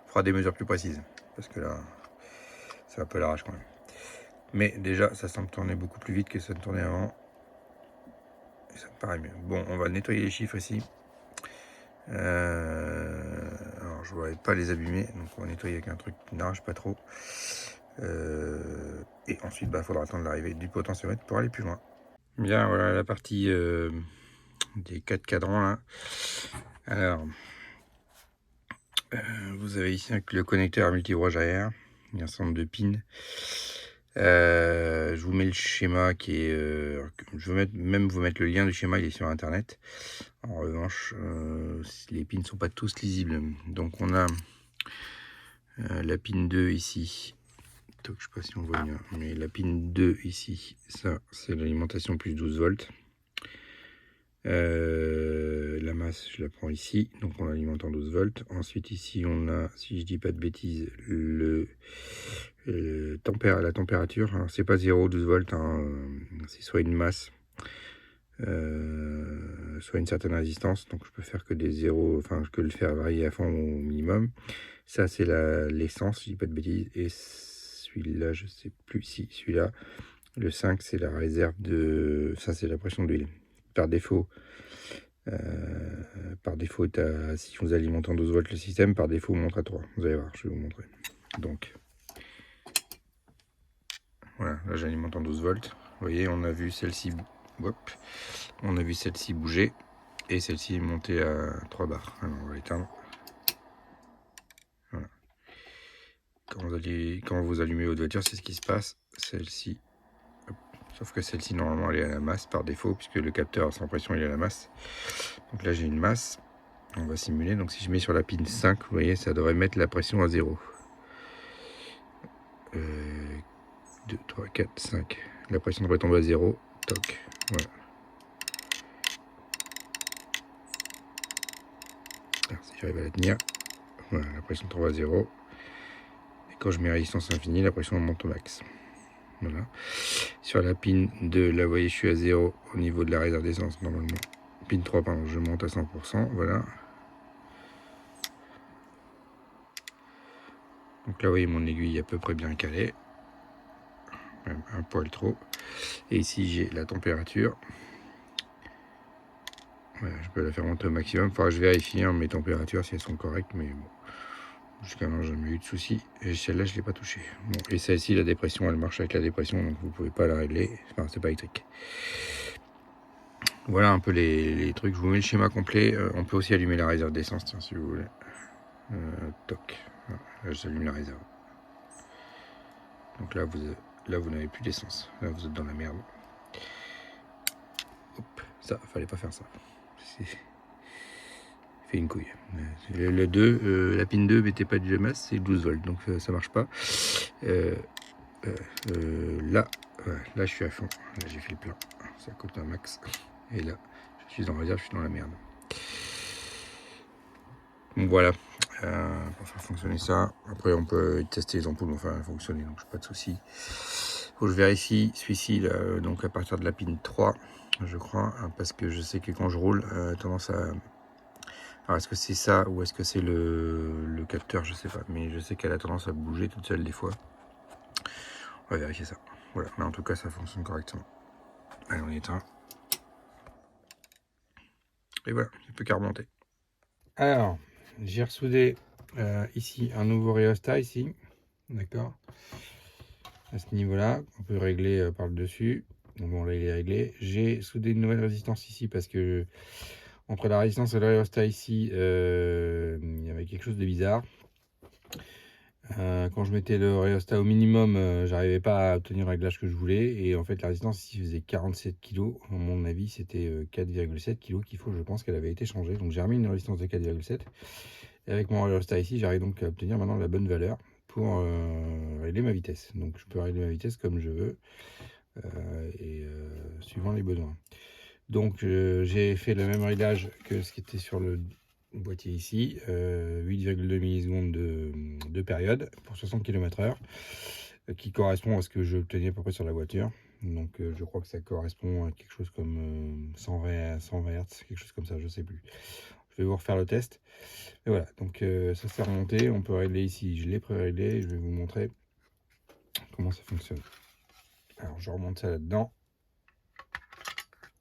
On fera des mesures plus précises, parce que là, c'est un peu l'arrache quand même. Mais déjà, ça semble tourner beaucoup plus vite que ça ne tournait avant. Et ça me paraît mieux. Bon, on va nettoyer les chiffres ici. Alors, je ne voudrais pas les abîmer, donc on va nettoyer avec un truc qui n'arrache pas trop. Et ensuite, il faudra attendre l'arrivée du potentiomètre pour aller plus loin. Bien, voilà la partie des 4 cadrans là. Alors, vous avez ici le connecteur multi-rouage arrière. Il y a un centre de pins. Je vous mets le schéma qui est. Je vais même vous mettre le lien du schéma, il est sur internet. En revanche, les pins ne sont pas tous lisibles. Donc on a la pin 2 ici. Donc, je ne sais pas si on voit bien, mais la pin 2 ici, ça c'est l'alimentation plus 12 volts. La masse, je la prends ici, donc on l'alimente en 12 volts. Ensuite ici on a, si je dis pas de bêtises, la température. Alors c'est pas 0,12 volts, hein, c'est soit une masse, soit une certaine résistance. Donc je peux faire que des zéros, enfin je peux le faire varier à fond au minimum. Ça c'est l'essence, je dis pas de bêtises. Et celui-là, je sais plus si celui-là, le 5 c'est la réserve de, ça c'est la pression d'huile. Par défaut, si vous alimentez en 12 volts le système, par défaut, on montre à 3. Vous allez voir, je vais vous montrer. Donc, voilà, là j'alimente en 12 volts. Vous voyez, on a vu celle-ci bouger et celle-ci est montée à 3 bars. Alors, on va l'éteindre. Voilà. Quand vous allumez votre voiture, c'est ce qui se passe. Celle-ci, sauf que celle-ci, normalement, elle est à la masse par défaut, puisque le capteur sans pression, il est à la masse. Donc là, j'ai une masse. On va simuler. Donc si je mets sur la pin 5, vous voyez, ça devrait mettre la pression à 0. 2, 3, 4, 5. La pression devrait tomber à 0. Toc. Voilà. Alors, si j'arrive à la tenir, voilà, la pression tombe à 0. Et quand je mets résistance infinie, la pression monte au max. Voilà. Sur la pin 2, là, vous voyez, je suis à 0 au niveau de la réserve d'essence, normalement. Pin 3, pardon, je monte à 100%. Voilà. Donc là, vous voyez, mon aiguille est à peu près bien calée. Même un poil trop. Et ici, j'ai la température. Voilà, je peux la faire monter au maximum. Il faudra que je vérifie mes températures si elles sont correctes, mais bon, jusqu'à maintenant, j'ai jamais eu de soucis. Et celle-là, je ne l'ai pas touchée. Bon, et celle-ci, la dépression, elle marche avec la dépression, donc vous ne pouvez pas la régler. Enfin, c'est pas électrique. Voilà un peu les trucs. Je vous mets le schéma complet. On peut aussi allumer la réserve d'essence, tiens, si vous voulez. Toc. Voilà, là, j'allume la réserve. Donc là, vous n'avez plus d'essence. Là, vous êtes dans la merde. Hop, ça, fallait pas faire ça. Fait une couille. Le 2, la pin 2 mettez pas de masse, c'est 12 volts, donc ça marche pas. Là, là je suis à fond. Là j'ai fait le plein. Ça coûte un max. Et là, je suis en réserve, je suis dans la merde. Donc voilà, pour faire fonctionner ça. Après on peut tester les ampoules, enfin fonctionner, donc pas de souci. Faut que je vérifie celui-ci, donc à partir de la pin 3, je crois, hein, parce que je sais que quand je roule, tendance à... Alors est-ce que c'est ça ou est-ce que c'est le capteur, je sais pas, mais je sais qu'elle a tendance à bouger toute seule des fois. On va vérifier ça. Voilà, mais en tout cas ça fonctionne correctement. Allez, on éteint. Et voilà, il ne peut qu'à remonter. Alors, j'ai ressoudé ici un nouveau rhéostat ici, d'accord. À ce niveau-là, on peut régler par le dessus. Bon là il est réglé. J'ai soudé une nouvelle résistance ici parce que entre la résistance et le rhéostat ici, il y avait quelque chose de bizarre. Quand je mettais le rhéostat au minimum, j'arrivais pas à obtenir le réglage que je voulais. Et en fait, la résistance ici faisait 47 kg. À mon avis, c'était 4,7 kg qu'il faut. Je pense qu'elle avait été changée. Donc j'ai remis une résistance de 4,7. Et avec mon rhéostat ici, j'arrive donc à obtenir maintenant la bonne valeur pour régler ma vitesse. Donc je peux régler ma vitesse comme je veux et suivant les besoins. Donc j'ai fait le même réglage que ce qui était sur le boîtier ici, 8,2 millisecondes de période pour 60 km/h, qui correspond à ce que je tenais à peu près sur la voiture. Donc je crois que ça correspond à quelque chose comme 120 Hz, quelque chose comme ça, je sais plus. Je vais vous refaire le test. Et voilà, donc ça s'est remonté, on peut régler ici, je l'ai pré-réglé, je vais vous montrer comment ça fonctionne. Alors je remonte ça là-dedans.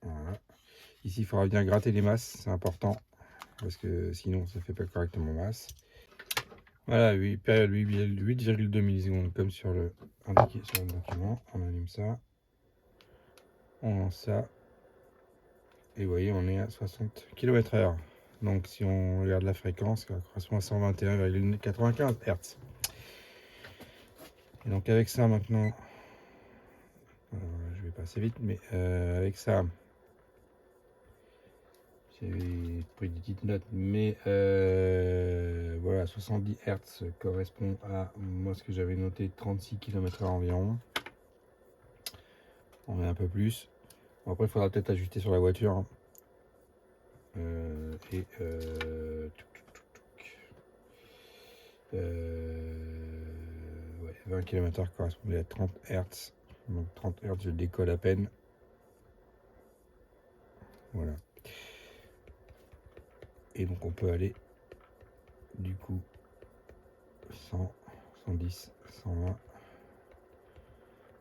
Voilà. Ici il faudra bien gratter les masses, c'est important, parce que sinon ça fait pas correctement masse. Voilà, période 8,2 millisecondes comme sur le indiqué sur le document. On allume ça, on lance ça, et vous voyez on est à 60 km/h. Donc si on regarde la fréquence, ça correspond à 121,95 Hz. Et donc avec ça maintenant, je vais passer vite, mais avec ça, j'ai pris des petites notes, mais voilà, 70 Hz correspond à moi ce que j'avais noté, 36 km/h environ. On est un peu plus. Bon, après il faudra peut-être ajuster sur la voiture, hein. Ouais, 20 km/h correspondait à 30 Hz. Donc 30 Hz, je décolle à peine. Voilà. Et donc on peut aller du coup 100, 110, 120.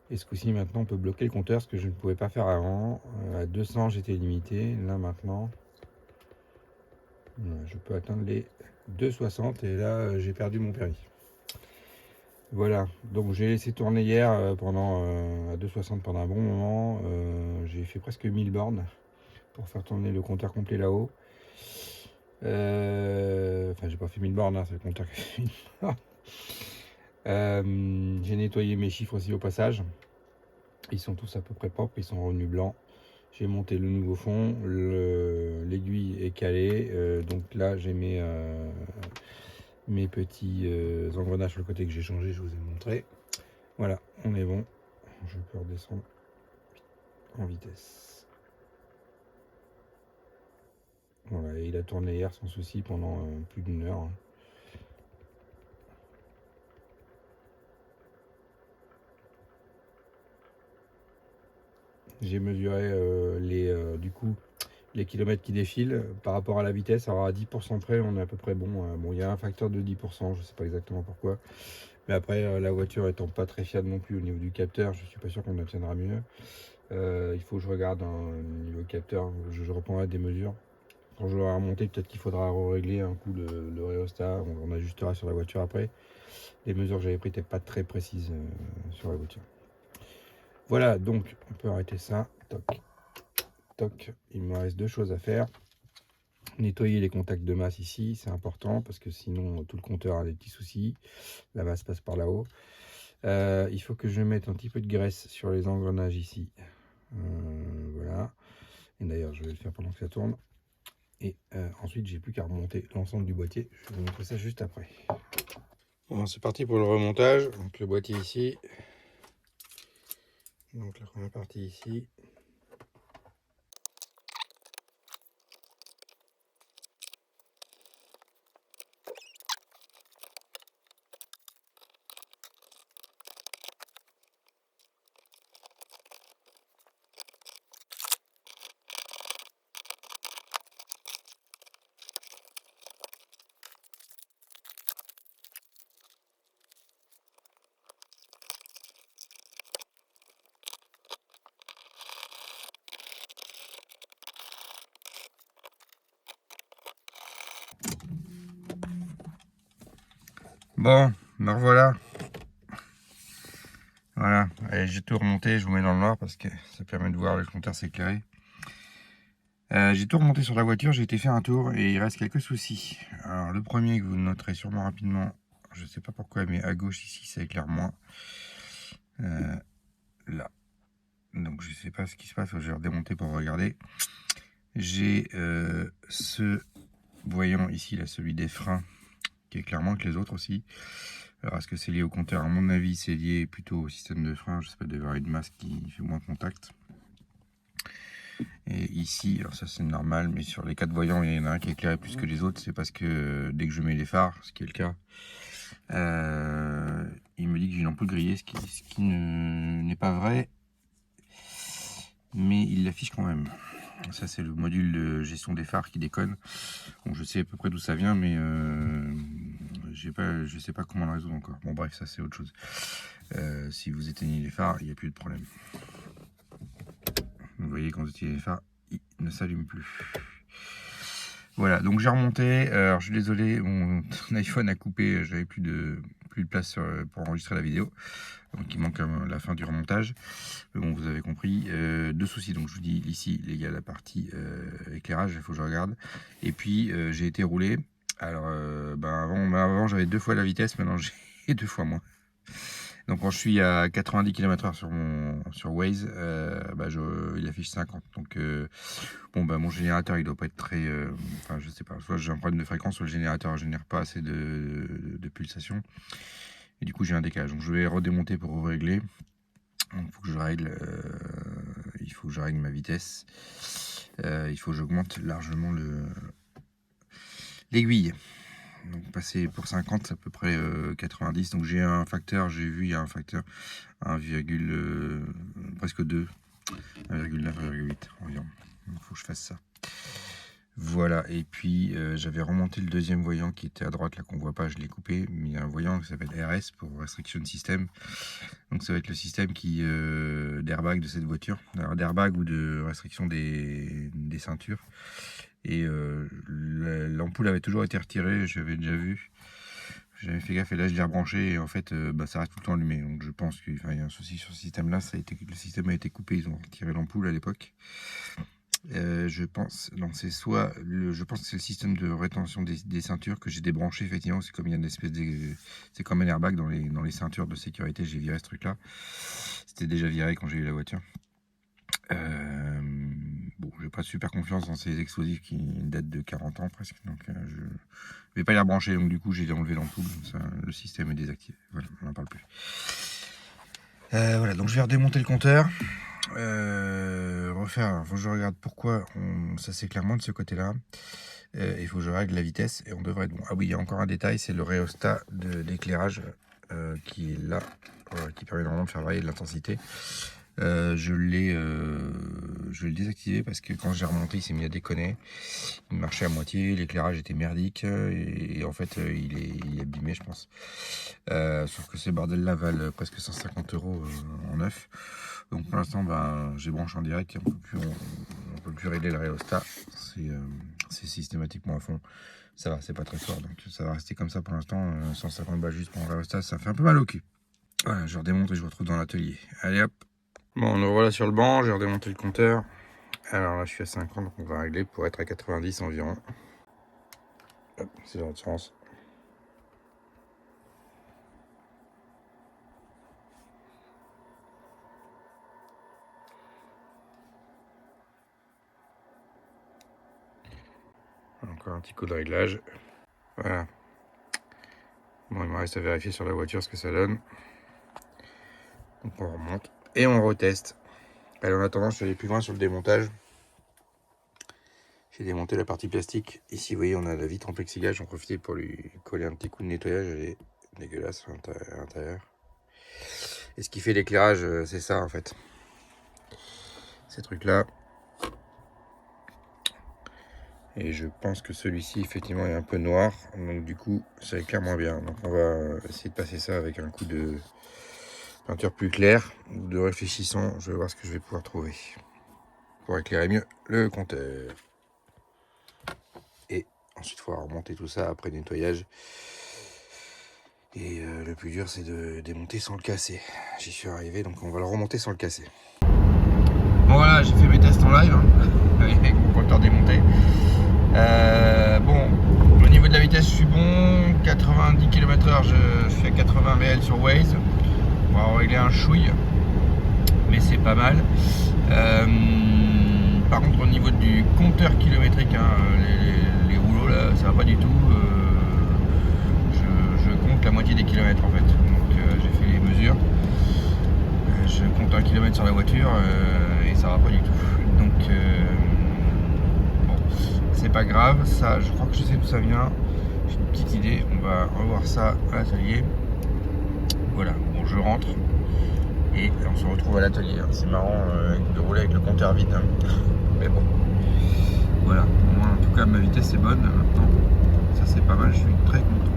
Et ce coup-ci maintenant on peut bloquer le compteur, ce que je ne pouvais pas faire avant. À 200 j'étais limité. Là maintenant je peux atteindre les 2,60 et là j'ai perdu mon permis. Voilà, donc j'ai laissé tourner hier pendant à 2,60 pendant un bon moment. J'ai fait presque 1000 bornes pour faire tourner le compteur complet là-haut. Enfin, j'ai pas fait 1000 bornes, hein, c'est le compteur qui a fait 1000 bornes. J'ai nettoyé mes chiffres aussi au passage. Ils sont tous à peu près propres, ils sont revenus blancs. J'ai monté le nouveau fond, l'aiguille est calée. Donc là, j'ai mes petits engrenages sur le côté que j'ai changé, je vous ai montré. Voilà, on est bon. Je peux redescendre en vitesse. Voilà, et il a tourné hier sans souci pendant plus d'une heure. J'ai mesuré du coup les kilomètres qui défilent par rapport à la vitesse. Alors à 10% près, on est à peu près bon. Bon, il y a un facteur de 10%, je ne sais pas exactement pourquoi. Mais après, la voiture étant pas très fiable non plus au niveau du capteur, je suis pas sûr qu'on obtiendra mieux. Il faut que je regarde au niveau capteur, je reprendrai des mesures. Quand je l'aurai remonté, peut-être qu'il faudra régler un coup le rhéostat, on ajustera sur la voiture après. Les mesures que j'avais prises n'étaient pas très précises sur la voiture. Voilà, donc on peut arrêter ça. Toc, toc. Il me reste deux choses à faire. Nettoyer les contacts de masse ici, c'est important parce que sinon tout le compteur a des petits soucis. La masse passe par là-haut. Il faut que je mette un petit peu de graisse sur les engrenages ici. Voilà. Et d'ailleurs, je vais le faire pendant que ça tourne. Et ensuite, j'ai plus qu'à remonter l'ensemble du boîtier. Je vais vous montrer ça juste après. Bon, c'est parti pour le remontage. Donc le boîtier ici. Donc la première partie ici. Bon, me revoilà. Voilà, allez, j'ai tout remonté, je vous mets dans le noir parce que ça permet de voir le compteur s'éclairer. J'ai tout remonté sur la voiture, j'ai été faire un tour et il reste quelques soucis. Alors le premier que vous noterez sûrement rapidement, je sais pas pourquoi, mais à gauche ici ça éclaire moins. Là. Donc je sais pas ce qui se passe, je vais redémonter pour regarder. J'ai ce voyant ici, là, celui des freins, qui est clairement que les autres aussi. Alors est-ce que c'est lié au compteur? À mon avis c'est lié plutôt au système de frein, je sais pas, il doit y avoir une masse qui fait moins contact. Et ici, alors ça c'est normal, mais sur les 4 voyants, il y en a un qui est éclairé plus que les autres. C'est parce que dès que je mets les phares, ce qui est le cas, il me dit que j'ai une ampoule grillée, ce qui n'est pas vrai, mais il l'affiche quand même. Ça c'est le module de gestion des phares qui déconne. Bon, je sais à peu près d'où ça vient, mais je sais pas comment le résoudre encore. Bon bref, ça c'est autre chose. Si vous éteignez les phares, il n'y a plus de problème. Vous voyez, quand vous éteignez les phares, il ne s'allume plus. Voilà, donc j'ai remonté. Alors je suis désolé, mon iPhone a coupé, j'avais plus de place pour enregistrer la vidéo. Donc il manque la fin du remontage. Mais bon, vous avez compris. Deux soucis, donc je vous dis ici, il y a la partie éclairage, il faut que je regarde. Et puis j'ai été roulé. Alors avant j'avais 2 fois la vitesse, maintenant j'ai 2 fois moins. Donc quand je suis à 90 km/h sur Waze, il affiche 50. Donc mon générateur il doit pas être très, enfin je sais pas, soit j'ai un problème de fréquence, soit le générateur ne génère pas assez de pulsations. Et du coup j'ai un décalage. Donc je vais redémonter pour régler. Donc il faut que je règle, ma vitesse. Il faut que j'augmente largement l'aiguille. Donc passer pour 50, c'est à peu près 90. Donc j'ai un facteur, il y a un facteur 1, presque 2, 1,9, 1,8 environ. Donc il faut que je fasse ça. Voilà, et puis j'avais remonté le deuxième voyant qui était à droite, là qu'on voit pas, je l'ai coupé. Mais il y a un voyant qui s'appelle RS pour Restriction System. Donc ça va être le système d'airbag de cette voiture. Alors d'airbag ou de restriction des ceintures. Et l'ampoule avait toujours été retirée, j'avais déjà vu. J'avais fait gaffe et là je l'ai rebranché et en fait ça reste tout le temps allumé. Donc je pense qu'il y a un souci sur ce système là, le système a été coupé, ils ont retiré l'ampoule à l'époque. Je pense que c'est le système de rétention des ceintures que j'ai débranché effectivement. C'est comme il y a une espèce c'est comme un airbag dans les ceintures de sécurité. J'ai viré ce truc là. C'était déjà viré quand j'ai eu la voiture. Bon, j'ai pas super confiance dans ces explosifs qui datent de 40 ans presque, donc je vais pas les rebrancher. Donc du coup j'ai enlevé l'ampoule, le système est désactivé. Voilà, on n'en parle plus. Voilà, donc je vais redémonter le compteur. Refaire, faut que je regarde pourquoi ça s'éclaire moins de ce côté-là. Il faut que je règle la vitesse et on devrait être bon. Ah oui, il y a encore un détail, c'est le rhéostat d'éclairage qui est là, qui permet normalement de faire varier de l'intensité. Je l'ai désactivé parce que quand j'ai remonté, il s'est mis à déconner. Il marchait à moitié, l'éclairage était merdique et en fait il est abîmé, je pense. Sauf que ces bordels-là valent presque 150 € en neuf. Donc pour l'instant, j'ai branché en direct et on peut plus régler le rhéostat. C'est systématiquement à fond. Ça va, c'est pas très fort, donc ça va rester comme ça pour l'instant. 150 balles juste pour un rhéostat, ça fait un peu mal au cul. Voilà, je redémonte et je vous retrouve dans l'atelier. Allez hop. Bon, on est voilà sur le banc, j'ai redémonté le compteur. Alors là, je suis à 50, donc on va régler pour être à 90 environ. Hop, c'est dans l'autre sens. Encore un petit coup de réglage. Voilà. Bon, il me reste à vérifier sur la voiture ce que ça donne. Donc on remonte et on reteste. Allez, en attendant, je suis allé plus loin sur le démontage. J'ai démonté la partie plastique. Ici, vous voyez, on a la vitre en plexiglas. J'en profitais pour lui coller un petit coup de nettoyage. Elle est dégueulasse à l'intérieur. Et ce qui fait l'éclairage, c'est ça en fait. Ces trucs-là. Et je pense que celui-ci, effectivement, est un peu noir. Donc du coup, ça éclaire moins bien. Donc on va essayer de passer ça avec un coup de peinture plus claire, de réfléchissant. Je vais voir ce que je vais pouvoir trouver pour éclairer mieux le compteur. Et ensuite, il faudra remonter tout ça après nettoyage. Et le plus dur, c'est de démonter sans le casser. J'y suis arrivé, donc on va le remonter sans le casser. Bon voilà, j'ai fait mes tests en live, avec mon compteur démonté. Bon, au niveau de la vitesse, je suis bon. 90 km/h, je suis à 80 réels sur Waze. On va régler un chouille, mais c'est pas mal. Par contre, au niveau du compteur kilométrique, les rouleaux là, ça va pas du tout. Je compte la moitié des kilomètres en fait. Donc j'ai fait les mesures. Je compte 1 km sur la voiture et ça va pas du tout. Donc bon, c'est pas grave, ça je crois que je sais d'où ça vient. J'ai une petite idée, on va revoir ça à l'atelier. Voilà, bon je rentre et on se retrouve à l'atelier. C'est marrant de rouler avec le compteur vide, hein. Mais bon, voilà, moi en tout cas ma vitesse est bonne maintenant, ça c'est pas mal, je suis très content.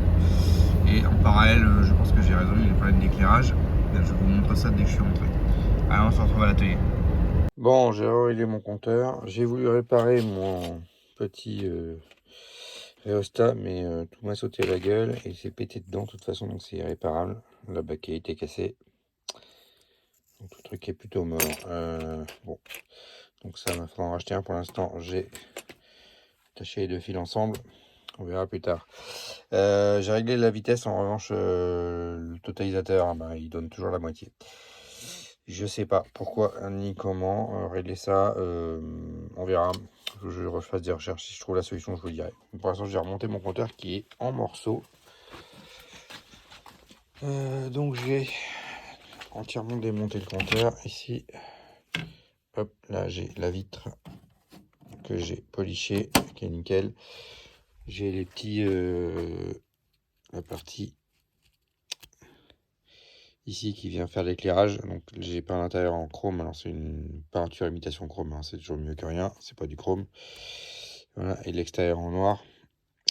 Et en parallèle, je pense que j'ai résolu les problèmes d'éclairage. Je vous montre ça dès que je suis rentré. Allez, on se retrouve à l'atelier. Bon, j'ai réglé mon compteur. J'ai voulu réparer mon petit rhéostat, mais tout m'a sauté à la gueule et c'est pété dedans de toute façon, donc c'est irréparable. La baquet était cassée. Donc tout le truc est plutôt mort. Bon, donc ça, il va falloir en racheter un. Pour l'instant, j'ai attaché les deux fils ensemble. On verra plus tard. J'ai réglé la vitesse, en revanche, le totalisateur, ben, il donne toujours la moitié. Je sais pas pourquoi ni comment régler ça. On verra. Je refasse des recherches. Si je trouve la solution, je vous le dirai. Pour l'instant, j'ai remonté mon compteur qui est en morceaux. Donc, j'ai entièrement démonté le compteur. Ici, hop, là, j'ai la vitre que j'ai polichée, qui est nickel. J'ai les petits... la partie ici qui vient faire l'éclairage. Donc j'ai peint l'intérieur en chrome. Alors c'est une peinture imitation chrome, hein. C'est toujours mieux que rien, c'est pas du chrome. Voilà, et l'extérieur en noir,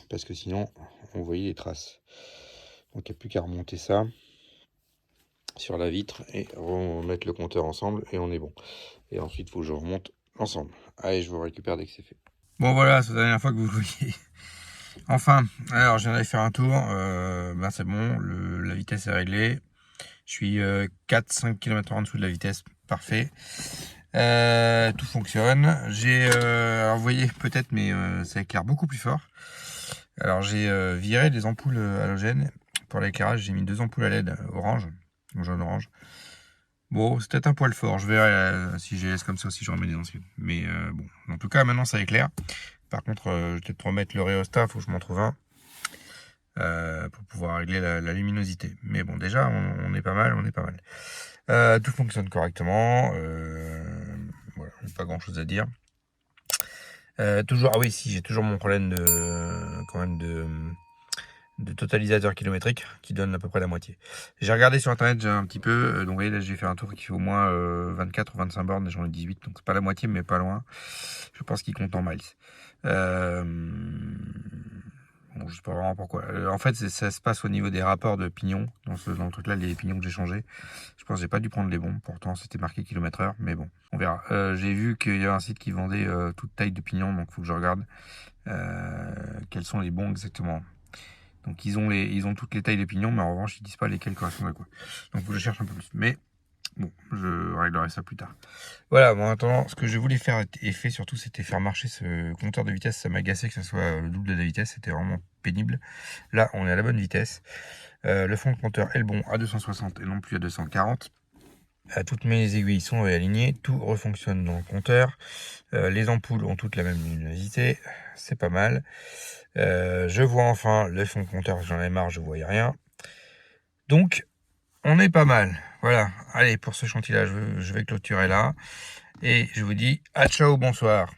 parce que sinon on voyait les traces. Donc il n'y a plus qu'à remonter ça sur la vitre et remettre le compteur ensemble et on est bon. Et ensuite il faut que je remonte l'ensemble. Allez, je vous récupère dès que c'est fait. Bon voilà, c'est la dernière fois que vous le voyez. Enfin, alors je viens d'aller faire un tour, ben c'est bon, la vitesse est réglée. Je suis 4-5 km en dessous de la vitesse, parfait. Tout fonctionne. J'ai, alors vous voyez peut-être, mais ça éclaire beaucoup plus fort. Alors j'ai viré des ampoules halogènes. Pour l'éclairage, j'ai mis 2 ampoules à LED orange, jaune-orange. Bon, c'est peut-être un poil fort, je verrai si je laisse comme ça, si je remets des anciennes. Mais bon, en tout cas, maintenant ça éclaire. Par contre, je vais peut-être remettre le rhéostat, il faut que je m'en trouve un. Pour pouvoir régler la luminosité. Mais bon, déjà, on est pas mal, on est pas mal. Tout fonctionne correctement. Voilà, pas grand chose à dire. Toujours, ah oui, si, j'ai toujours mon problème quand même de totalisateur kilométrique qui donne à peu près la moitié. J'ai regardé sur internet déjà un petit peu, donc vous voyez là j'ai fait un tour qui fait au moins 24 ou 25 bornes, j'en ai 18, donc c'est pas la moitié mais pas loin. Je pense qu'il compte en miles. Bon, je sais pas vraiment pourquoi. En fait, ça se passe au niveau des rapports de pignons. Dans le truc là, les pignons que j'ai changés. Je pense que j'ai pas dû prendre les bons. Pourtant, c'était marqué km/h. Mais bon, on verra. J'ai vu qu'il y a un site qui vendait toute taille de pignons. Donc, il faut que je regarde quels sont les bons exactement. Donc, ils ont toutes les tailles de pignons. Mais en revanche, ils disent pas lesquels correspondent à quoi. Donc, il faut que je cherche un peu plus. Mais bon, je réglerai ça plus tard. Voilà, bon, en attendant, ce que je voulais faire et fait surtout, c'était faire marcher ce compteur de vitesse. Ça m'agaçait que ce soit le double de la vitesse, c'était vraiment pénible. Là, on est à la bonne vitesse. Le fond de compteur est le bon à 260 et non plus à 240. Toutes mes aiguilles sont alignées, tout refonctionne dans le compteur. Les ampoules ont toutes la même luminosité, c'est pas mal. Je vois enfin le fond de compteur, j'en ai marre, je voyais rien. Donc, on est pas mal. Voilà, allez, pour ce chantier-là, je vais clôturer là. Et je vous dis à ciao, bonsoir.